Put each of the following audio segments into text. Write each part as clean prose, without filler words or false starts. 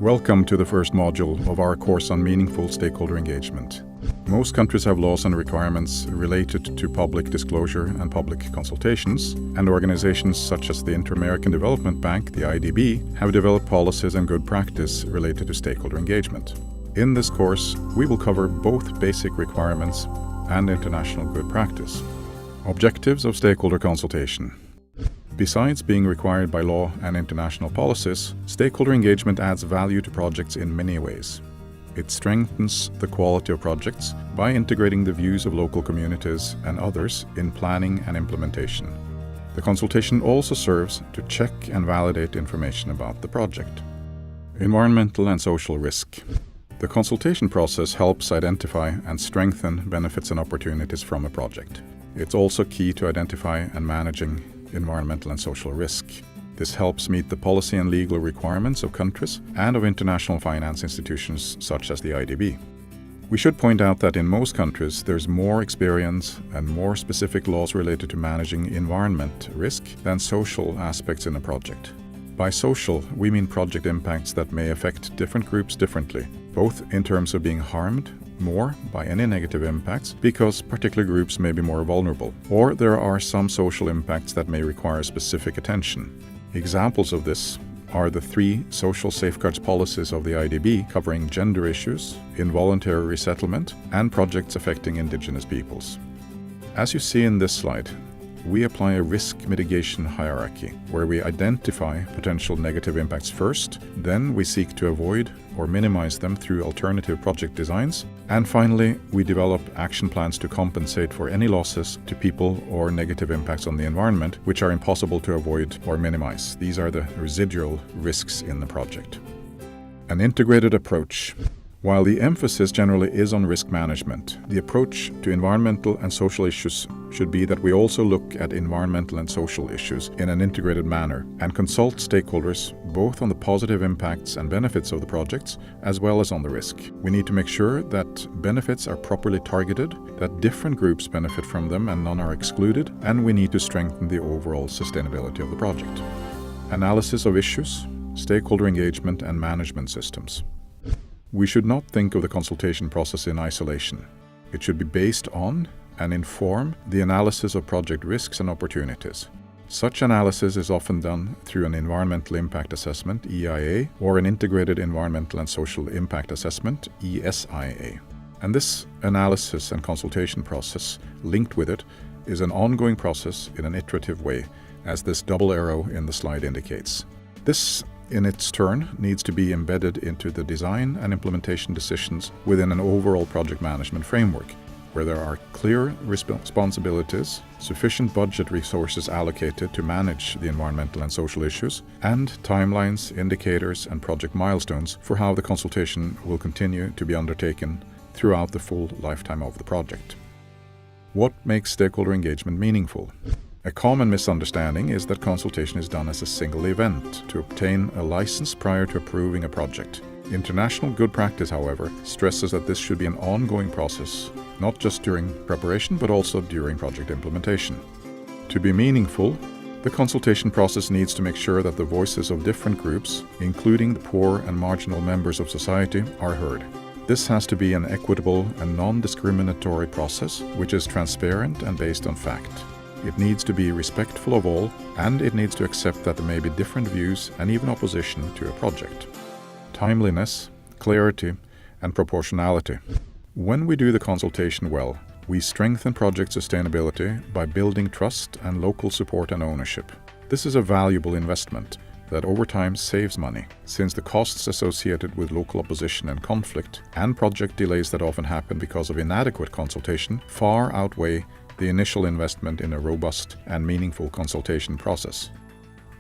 Welcome to the first module of our course on meaningful stakeholder engagement. Most countries have laws and requirements related to public disclosure and public consultations, and organizations such as the Inter-American Development Bank, the IDB, have developed policies and good practice related to stakeholder engagement. In this course, we will cover both basic requirements and international good practice. Objectives of stakeholder consultation. Besides being required by law and international policies, stakeholder engagement adds value to projects in many ways. It strengthens the quality of projects by integrating the views of local communities and others in planning and implementation. The consultation also serves to check and validate information about the project. Environmental and social risk. The consultation process helps identify and strengthen benefits and opportunities from a project. It's also key to identify and managing environmental and social risk. This helps meet the policy and legal requirements of countries and of international finance institutions such as the IDB. We should point out that in most countries there's more experience and more specific laws related to managing environment risk than social aspects in a project. By social, we mean project impacts that may affect different groups differently, both in terms of being harmed more by any negative impacts because particular groups may be more vulnerable, or there are some social impacts that may require specific attention. Examples of this are the 3 social safeguards policies of the IDB covering gender issues, involuntary resettlement, and projects affecting indigenous peoples. As you see in this slide, we apply a risk mitigation hierarchy, where we identify potential negative impacts first, then we seek to avoid or minimize them through alternative project designs, and finally, we develop action plans to compensate for any losses to people or negative impacts on the environment, which are impossible to avoid or minimize. These are the residual risks in the project. An integrated approach. While the emphasis generally is on risk management, the approach to environmental and social issues should be that we also look at environmental and social issues in an integrated manner and consult stakeholders both on the positive impacts and benefits of the projects as well as on the risk. We need to make sure that benefits are properly targeted, that different groups benefit from them and none are excluded, and we need to strengthen the overall sustainability of the project. Analysis of issues, stakeholder engagement, and management systems. We should not think of the consultation process in isolation. It should be based on and inform the analysis of project risks and opportunities. Such analysis is often done through an environmental impact assessment, EIA, or an integrated environmental and social impact assessment, ESIA. And this analysis and consultation process linked with it is an ongoing process in an iterative way, as this double arrow in the slide indicates. This in its turn needs to be embedded into the design and implementation decisions within an overall project management framework, where there are clear responsibilities, sufficient budget resources allocated to manage the environmental and social issues, and timelines, indicators, and project milestones for how the consultation will continue to be undertaken throughout the full lifetime of the project. What makes stakeholder engagement meaningful? A common misunderstanding is that consultation is done as a single event to obtain a license prior to approving a project. International good practice, however, stresses that this should be an ongoing process, not just during preparation but also during project implementation. To be meaningful, the consultation process needs to make sure that the voices of different groups, including the poor and marginal members of society, are heard. This has to be an equitable and non-discriminatory process, which is transparent and based on fact. It needs to be respectful of all, and it needs to accept that there may be different views and even opposition to a project. Timeliness, clarity, and proportionality. When we do the consultation well, we strengthen project sustainability by building trust and local support and ownership. This is a valuable investment that over time saves money, since the costs associated with local opposition and conflict and project delays that often happen because of inadequate consultation far outweigh the initial investment in a robust and meaningful consultation process.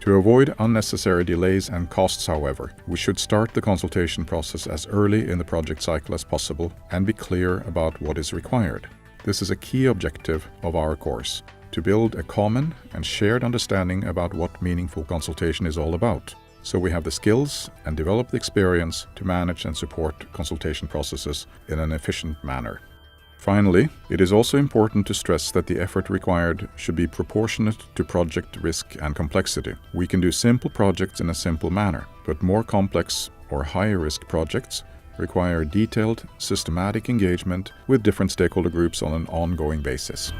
To avoid unnecessary delays and costs, however, we should start the consultation process as early in the project cycle as possible and be clear about what is required. This is a key objective of our course, to build a common and shared understanding about what meaningful consultation is all about, so we have the skills and develop the experience to manage and support consultation processes in an efficient manner. Finally, it is also important to stress that the effort required should be proportionate to project risk and complexity. We can do simple projects in a simple manner, but more complex or higher risk projects require detailed, systematic engagement with different stakeholder groups on an ongoing basis.